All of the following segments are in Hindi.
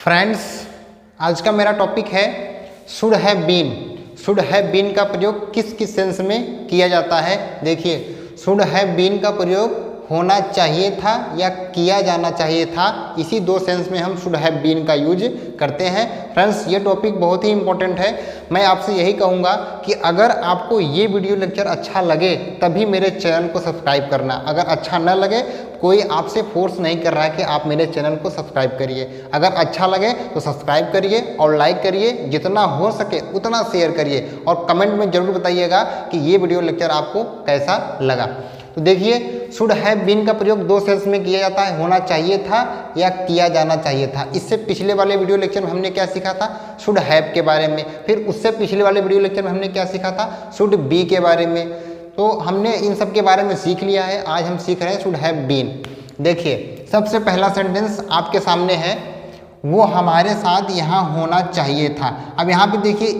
फ्रेंड्स, आज का मेरा टॉपिक है should have been. Should have been का प्रयोग किस किस सेंस में किया जाता है। देखिए, शुड हैव बीन का प्रयोग होना चाहिए था या किया जाना चाहिए था, इसी दो सेंस में हम शुड हैव बीन का यूज करते हैं। फ्रेंड्स, ये टॉपिक बहुत ही इंपॉर्टेंट है। मैं आपसे यही कहूँगा कि अगर आपको ये वीडियो लेक्चर अच्छा लगे तभी मेरे चैनल को सब्सक्राइब करना। अगर अच्छा न लगे, कोई आपसे फोर्स नहीं कर रहा है कि आप मेरे चैनल को सब्सक्राइब करिए। अगर अच्छा लगे तो सब्सक्राइब करिए और लाइक करिए, जितना हो सके उतना शेयर करिए और कमेंट में ज़रूर बताइएगा कि ये वीडियो लेक्चर आपको कैसा लगा। तो देखिए, शुड हैव बीन का प्रयोग दो सेंस में किया जाता है, होना चाहिए था या किया जाना चाहिए था। इससे पिछले वाले वीडियो लेक्चर में हमने क्या सीखा था, शुड हैव के बारे में। फिर उससे पिछले वाले वीडियो लेक्चर में हमने क्या सीखा था, शुड बी के बारे में। तो हमने इन सब के बारे में सीख लिया है। आज हम सीख रहे हैं शुड हैव बीन। देखिए, सबसे पहला सेंटेंस आपके सामने है, वो हमारे साथ यहाँ होना चाहिए था। अब यहाँ पे देखिए,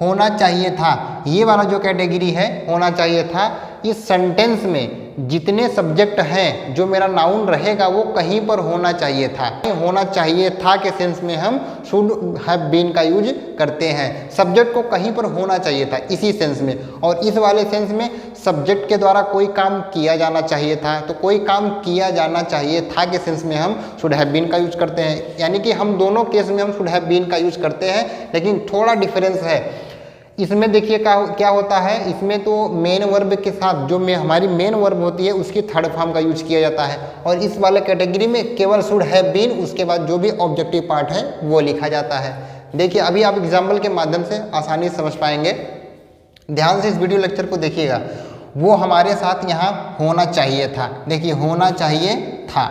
होना चाहिए था, ये वाला जो कैटेगरी है होना चाहिए था, इस सेंटेंस में जितने सब्जेक्ट हैं, जो मेरा नाउन रहेगा वो कहीं पर होना चाहिए था। होना चाहिए था के सेंस में हम शुड हैव बीन का यूज करते हैं। सब्जेक्ट को कहीं पर होना चाहिए था इसी सेंस में, और इस वाले सेंस में सब्जेक्ट के द्वारा कोई काम किया जाना चाहिए था। तो कोई काम किया जाना चाहिए था के सेंस में हम शुड हैव बीन का यूज करते हैं। यानी कि हम दोनों केस में हम शुड हैव बीन का यूज करते हैं, लेकिन थोड़ा डिफरेंस है। इसमें देखिए क्या होता है, इसमें तो मेन वर्ब के साथ जो हमारी मेन वर्ब होती है उसकी थर्ड फॉर्म का यूज किया जाता है, और इस वाले कैटेगरी में केवल शुड हैव बीन, उसके बाद जो भी ऑब्जेक्टिव पार्ट है वो लिखा जाता है। देखिए, अभी आप एग्जाम्पल के माध्यम से आसानी से समझ पाएंगे। ध्यान से इस वीडियो लेक्चर को देखिएगा। वो हमारे साथ यहाँ होना चाहिए था। देखिए, होना चाहिए था,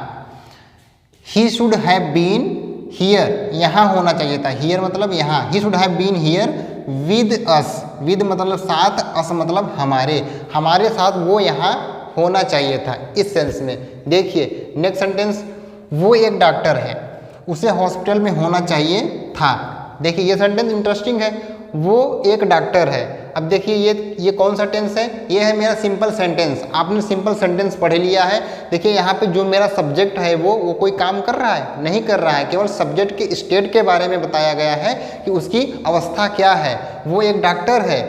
he should have been here, यहाँ होना चाहिए था। हियर मतलब यहाँ, he should have been here with us, with मतलब साथ, अस मतलब हमारे साथ वो यहाँ होना चाहिए था, इस सेंस में। देखिए नेक्स्ट सेंटेंस, वो एक डॉक्टर है, उसे हॉस्पिटल में होना चाहिए था। देखिए ये सेंटेंस इंटरेस्टिंग है, वो एक डॉक्टर है। अब देखिए ये कौन सा टेंस है, ये है मेरा सिंपल सेंटेंस। आपने सिंपल सेंटेंस पढ़ लिया है। देखिए यहाँ पे जो मेरा सब्जेक्ट है वो कोई काम कर रहा है, नहीं कर रहा है, केवल सब्जेक्ट के स्टेट के बारे में बताया गया है कि उसकी अवस्था क्या है। वो एक डॉक्टर है,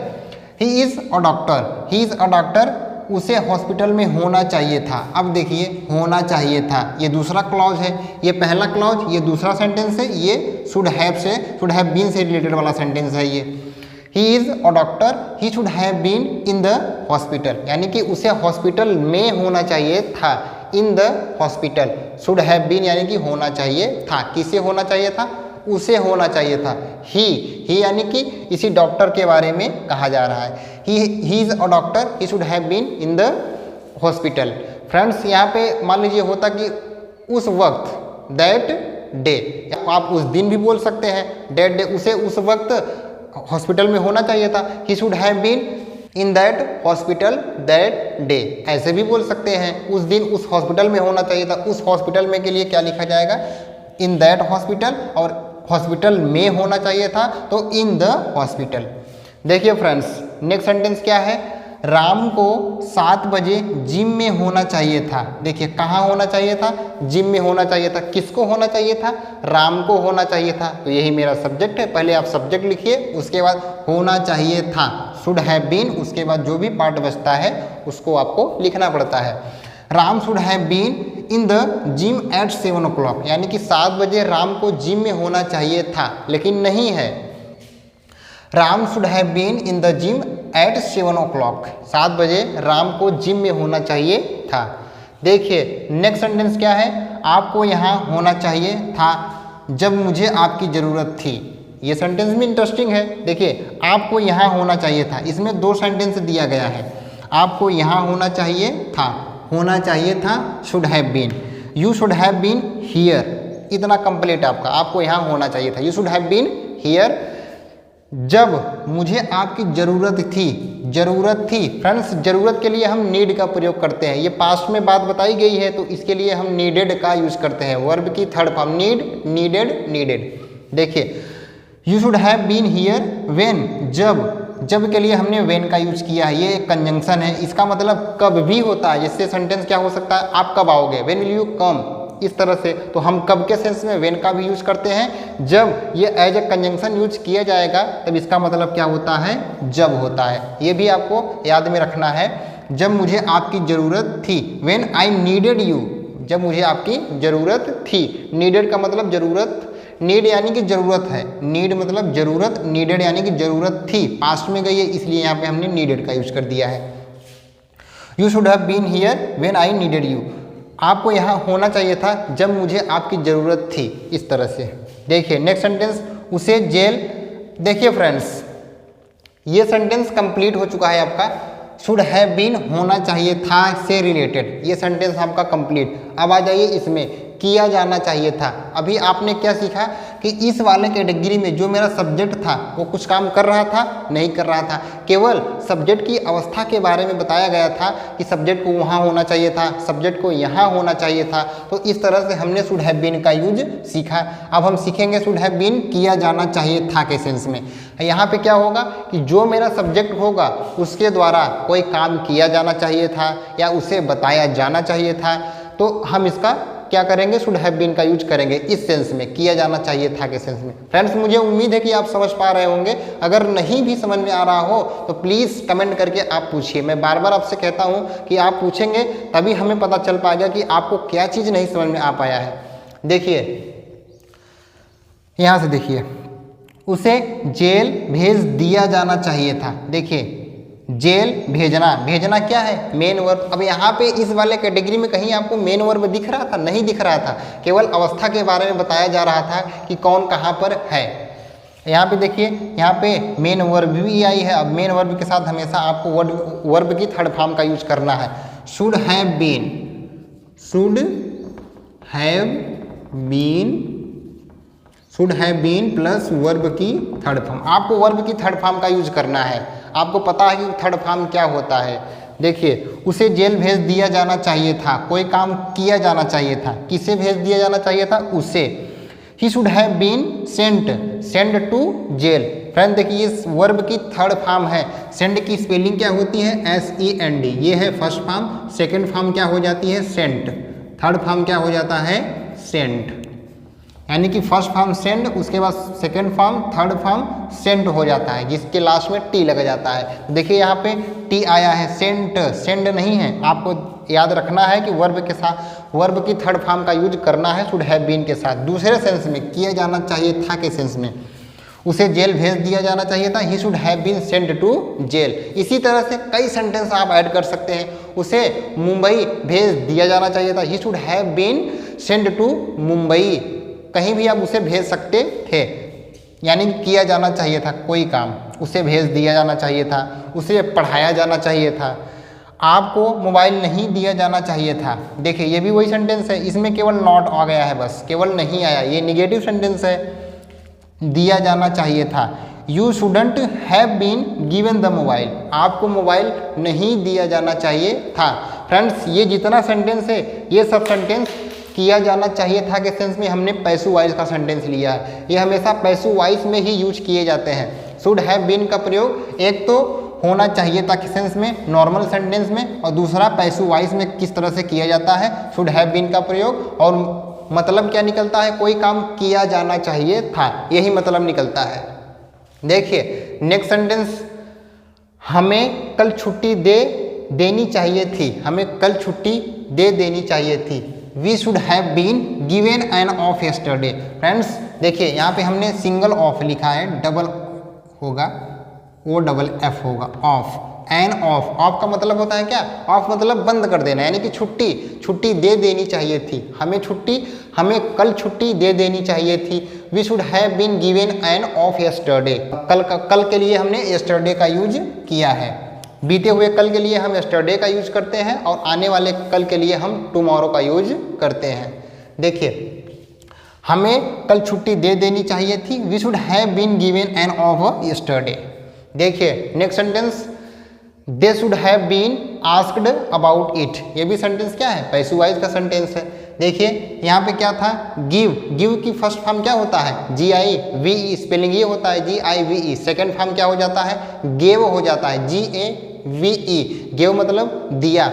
he is a doctor, he is a doctor, उसे हॉस्पिटल में होना चाहिए था। अब देखिए, होना चाहिए था, ये दूसरा क्लॉज है, ये पहला क्लॉज, ये दूसरा सेंटेंस है, ये शुड हैव बीन से रिलेटेड वाला सेंटेंस है। ये he is a doctor, he should have been in the hospital, यानी कि उसे हॉस्पिटल में होना चाहिए था। In the hospital, should have been यानी कि होना चाहिए था। किसे होना चाहिए था, उसे होना चाहिए था। ही यानी कि इसी डॉक्टर के बारे में कहा जा रहा है। He is a doctor, he should have been in the hospital. Friends, यहाँ पे मान लीजिए होता कि उस वक्त, दैट डे, आप उस दिन भी बोल सकते हैं, दैट डे, उसे उस वक्त हॉस्पिटल में होना चाहिए था। He should have been in that hospital that day, ऐसे भी बोल सकते हैं, उस दिन उस हॉस्पिटल में होना चाहिए था। उस हॉस्पिटल में के लिए क्या लिखा जाएगा, इन दैट हॉस्पिटल, और हॉस्पिटल में होना चाहिए था तो इन द हॉस्पिटल। देखिए फ्रेंड्स, नेक्स्ट सेंटेंस क्या है, राम को 7 बजे जिम में होना चाहिए था। देखिए, कहाँ होना चाहिए था, जिम में होना चाहिए था। किसको होना चाहिए था, राम को होना चाहिए था। तो यही मेरा सब्जेक्ट है। पहले आप सब्जेक्ट लिखिए, उसके बाद होना चाहिए था, शुड हैव बीन, उसके बाद जो भी पार्ट बचता है उसको आपको लिखना पड़ता है। Ram should have been in the gym at 7 o'clock, यानी कि 7 बजे राम को जिम में होना चाहिए था, लेकिन नहीं है। Ram should have been in the gym at 7 o'clock, 7 बजे राम को जिम में होना चाहिए था। देखिए नेक्स्ट सेंटेंस क्या है, आपको यहाँ होना चाहिए था जब मुझे आपकी ज़रूरत थी। ये सेंटेंस भी इंटरेस्टिंग है। देखिए, आपको यहाँ होना चाहिए था, इसमें 2 सेंटेंस दिया गया है। आपको यहाँ होना चाहिए था, should have been, you should have been here, इतना कंप्लीट आपको यहाँ होना चाहिए था। You should have been here जब मुझे आपकी ज़रूरत थी। फ्रेंड्स, ज़रूरत के लिए हम नीड का प्रयोग करते हैं। ये पास्ट में बात बताई गई है तो इसके लिए हम नीडेड का यूज करते हैं। वर्ब की थर्ड फॉर्म, नीड, नीडेड। देखिए, you should have been here when, जब के लिए हमने व्हेन का यूज किया है। ये एक कंजंक्शन है, इसका मतलब कब भी होता है। जिससे सेंटेंस क्या हो सकता है, आप कब आओगे, व्हेन विल यू कम, इस तरह से। तो हम कब के सेंस में व्हेन का भी यूज करते हैं, जब ये एज ए कंजंक्शन यूज किया जाएगा तब इसका मतलब क्या होता है, जब होता है। ये भी आपको याद में रखना है, जब मुझे आपकी ज़रूरत थी, व्हेन आई नीडेड यू, जब मुझे आपकी ज़रूरत थी। नीडेड का मतलब ज़रूरत, नीड यानी कि ज़रूरत है, नीड मतलब ज़रूरत, नीडेड यानी कि ज़रूरत थी, पास्ट में गई है इसलिए यहाँ पे हमने नीडेड का यूज कर दिया है। You should have been here when I needed you, आपको यहाँ होना चाहिए था जब मुझे आपकी ज़रूरत थी, इस तरह से। देखिए नेक्स्ट सेंटेंस, उसे जेल, देखिए फ्रेंड्स ये सेंटेंस कंप्लीट हो चुका है आपका, शुड हैव बीन होना चाहिए था से रिलेटेड, ये सेंटेंस आपका कंप्लीट। अब आ जाइए इसमें, किया जाना चाहिए था। अभी आपने क्या सीखा कि इस वाले कैटेगरी में जो मेरा सब्जेक्ट था वो कुछ काम कर रहा था, नहीं कर रहा था, केवल सब्जेक्ट की अवस्था के बारे में बताया गया था कि सब्जेक्ट को वहाँ होना चाहिए था, सब्जेक्ट को यहाँ होना चाहिए था। तो इस तरह से हमने शुड हैव बीन का यूज सीखा। अब हम सीखेंगे शुड हैव बीन किया जाना चाहिए था के सेंस में। यहाँ पे क्या होगा कि जो मेरा सब्जेक्ट होगा उसके द्वारा कोई काम किया जाना चाहिए था या उसे बताया जाना चाहिए था, तो हम इसका क्या करेंगे, शुड हैव बीन का यूज करेंगे इस सेंस में, किया जाना चाहिए था के सेंस में। फ्रेंड्स मुझे उम्मीद है कि आप समझ पा रहे होंगे। अगर नहीं भी समझ में आ रहा हो तो प्लीज़ कमेंट करके आप पूछिए। मैं बार बार आपसे कहता हूँ कि आप पूछेंगे तभी हमें पता चल पाएगा कि आपको क्या चीज़ नहीं समझ में आ पाया है। देखिए यहाँ से देखिए, उसे जेल भेज दिया जाना चाहिए था। देखिए जेल भेजना, भेजना क्या है, मेन वर्ब। अब यहाँ पे इस वाले कैटेगरी में कहीं आपको मेन वर्ब दिख रहा था, नहीं दिख रहा था, केवल अवस्था के बारे में बताया जा रहा था कि कौन कहाँ पर है। यहाँ पे देखिए, यहाँ पे मेन वर्ब भी आई है। अब मेन वर्ब के साथ हमेशा आपको वर्ब की थर्ड फॉर्म का यूज करना है। Should have been, should have been, should have been plus verb की थर्ड फॉर्म। आपको वर्ब की थर्ड फॉर्म का यूज करना है। आपको पता है कि थर्ड फॉर्म क्या होता है। देखिए उसे जेल भेज दिया जाना चाहिए था, कोई काम किया जाना चाहिए था, किसे भेज दिया जाना चाहिए था, उसे। He should have been sent, send to jail. Friend देखिए इस वर्ब की थर्ड फॉर्म है। सेंड की स्पेलिंग क्या होती है, SEND, ये है फर्स्ट फॉर्म। सेकेंड फॉर्म क्या हो जाती है, सेंट। थर्ड फॉर्म क्या हो जाता है, सेंट। यानी कि फर्स्ट फॉर्म सेंड, उसके बाद second form, third form sent हो जाता है, जिसके लास्ट में टी लग जाता है। देखिए यहाँ पे टी आया है, सेंट, सेंड नहीं है। आपको याद रखना है कि वर्ब के साथ वर्ब की थर्ड फॉर्म का यूज करना है शुड हैव बीन के साथ। दूसरे सेंस में किया जाना चाहिए था के सेंस में, उसे जेल भेज दिया जाना चाहिए था, he should have been sent to jail. इसी तरह से कई सेंटेंस आप ऐड कर सकते हैं। उसे मुंबई भेज दिया जाना चाहिए था, he should have been sent to Mumbai. कहीं भी आप उसे भेज सकते थे, यानी किया जाना चाहिए था कोई काम, उसे भेज दिया जाना चाहिए था, उसे पढ़ाया जाना चाहिए था। आपको मोबाइल नहीं दिया जाना चाहिए था। देखिए ये भी वही सेंटेंस है, इसमें केवल नॉट आ गया है, बस केवल नहीं आया, ये निगेटिव सेंटेंस है। दिया जाना चाहिए था, you shouldn't have been given the mobile, आपको मोबाइल नहीं दिया जाना चाहिए था। फ्रेंड्स ये जितना सेंटेंस है ये सब सेंटेंस किया जाना चाहिए था के सेंस में हमने पैसिव वॉइस का सेंटेंस लिया है। ये हमेशा पैसिव वॉइस में ही यूज किए जाते हैं। शुड हैव बीन का प्रयोग एक तो होना चाहिए था के सेंस में नॉर्मल सेंटेंस में, और दूसरा पैसिव वॉइस में किस तरह से किया जाता है शुड हैव बीन का प्रयोग, और मतलब क्या निकलता है, कोई काम किया जाना चाहिए था, यही मतलब निकलता है। देखिए नेक्स्ट सेंटेंस, हमें कल छुट्टी दे देनी चाहिए थी, हमें कल छुट्टी दे देनी चाहिए थी। We should have been given an of yesterday. Friends देखिए यहाँ पे हमने सिंगल ऑफ लिखा है, डबल होगा, OFF होगा, ऑफ, एन ऑफ। ऑफ का मतलब होता है क्या, ऑफ मतलब बंद कर देना, यानी कि छुट्टी, छुट्टी दे देनी चाहिए थी, हमें छुट्टी, हमें कल छुट्टी दे देनी चाहिए थी। We should have been given an of yesterday. कल के लिए हमने यस्टरडे का यूज किया है। बीते हुए कल के लिए हम यस्टरडे का यूज करते हैं और आने वाले कल के लिए हम टुमारो का यूज करते हैं। देखिए हमें कल छुट्टी दे देनी चाहिए थी, we should have been given an of yesterday. देखिए next sentence, they should have been asked about it. ये भी सेंटेंस क्या है, पैसिव वॉइस का सेंटेंस है। देखिए यहाँ पे क्या था, गिव, गिव की फर्स्ट फॉर्म क्या होता है, GIVE, स्पेलिंग ये होता है GIVE। सेकंड फॉर्म क्या हो जाता है, गेव हो जाता है GAVE, गेव मतलब दिया।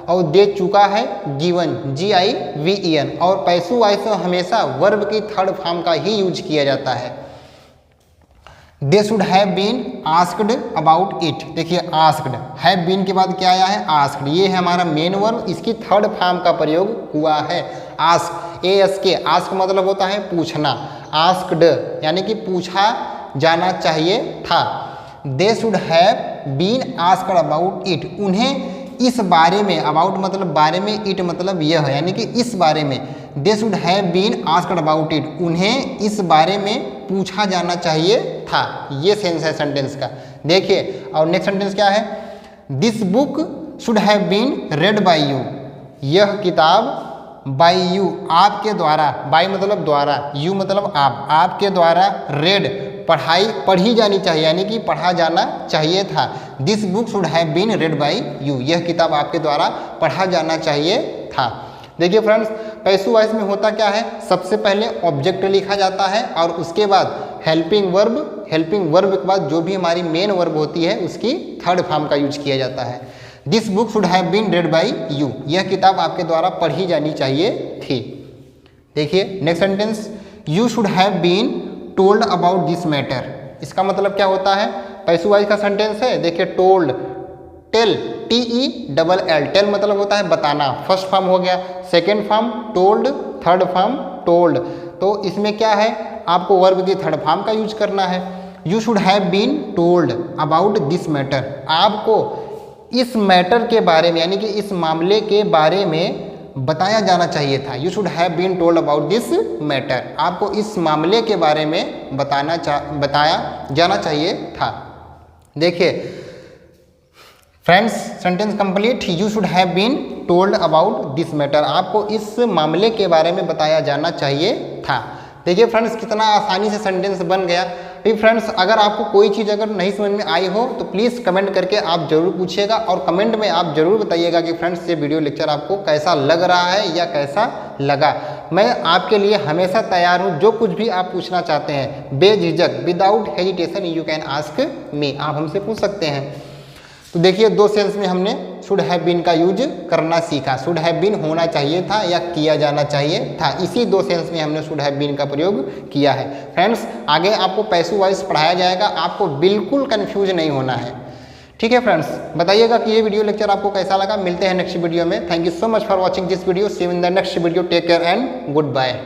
और दे चुका है गिवन GIVEN, और पैसिव वॉइस में हमेशा वर्ब की थर्ड फॉर्म का ही यूज किया जाता है। They should have been asked about it. देखिए आस्क्ड, हैव बीन के बाद क्या आया है आस्क्ड, ये है हमारा मेन वर्ब, इसकी थर्ड फॉर्म का प्रयोग हुआ है आस्क, ASK। आस्क मतलब होता है पूछना, आस्क्ड यानी कि पूछा जाना चाहिए था। They should have been asked about it, उन्हें इस बारे में, अबाउट मतलब बारे में, इट मतलब यह है यानी कि इस बारे में। They should have been asked about it, उन्हें इस बारे में पूछा जाना चाहिए था। ये सेंस है सेंटेंस का। देखिए और नेक्स्ट सेंटेंस क्या है, this book should have been read by you, यह किताब बाय यू आपके द्वारा, बाय मतलब द्वारा, यू मतलब आप, आपके द्वारा रेड पढ़ी जानी चाहिए यानी कि पढ़ा जाना चाहिए था। This book should have been read by you, यह किताब आपके द्वारा पढ़ा जाना चाहिए था। देखिए फ्रेंड्स, पैसिव वॉइस में होता क्या है, सबसे पहले ऑब्जेक्ट लिखा जाता है और उसके बाद हेल्पिंग वर्ब, हेल्पिंग वर्ब के बाद जो भी हमारी मेन वर्ब होती है उसकी थर्ड फॉर्म का यूज किया जाता है। This book should have been read by you, यह किताब आपके द्वारा पढ़ी जानी चाहिए थी। देखिए next sentence, you should have been told about this matter, इसका मतलब क्या होता है, पैसिव वॉइस का सेंटेंस है। देखिए टोल्ड, टेल, TELL, टेल मतलब होता है बताना, फर्स्ट फॉर्म हो गया, second form told, third form told. तो इसमें क्या है, आपको वर्ब की थर्ड फॉर्म का यूज करना है। You should have been told about this matter, आपको इस मैटर के बारे में यानी कि इस मामले के बारे में बताया जाना चाहिए था। You should have been told about this matter, आपको इस मामले के बारे में बताया जाना चाहिए था। देखिए friends, sentence complete, you should have been told about this matter, आपको इस मामले के बारे में बताया जाना चाहिए था। देखिए फ्रेंड्स, कितना आसानी से सेंटेंस बन गया। फिर फ्रेंड्स, अगर आपको कोई चीज़ अगर नहीं समझ में आई हो तो प्लीज़ कमेंट करके आप जरूर पूछिएगा, और कमेंट में आप जरूर बताइएगा कि फ्रेंड्स ये वीडियो लेक्चर आपको कैसा लग रहा है या कैसा लगा। मैं आपके लिए हमेशा तैयार हूँ, जो कुछ भी आप पूछना चाहते हैं बेझिझक, without hesitation you can ask me, आप हमसे पूछ सकते हैं। तो देखिए दो सेंस में हमने शुड हैव बीन का यूज करना सीखा, शुड हैव बीन होना चाहिए था या किया जाना चाहिए था, इसी दो सेंस में हमने शुड हैव बीन का प्रयोग किया है। फ्रेंड्स, आगे आपको पैसिव वॉइस पढ़ाया जाएगा, आपको बिल्कुल कंफ्यूज नहीं होना है। ठीक है फ्रेंड्स, बताइएगा कि ये वीडियो लेक्चर आपको कैसा लगा। मिलते हैं नेक्स्ट वीडियो में। Thank you so much for watching this video, see you in the next video, take care and good bye.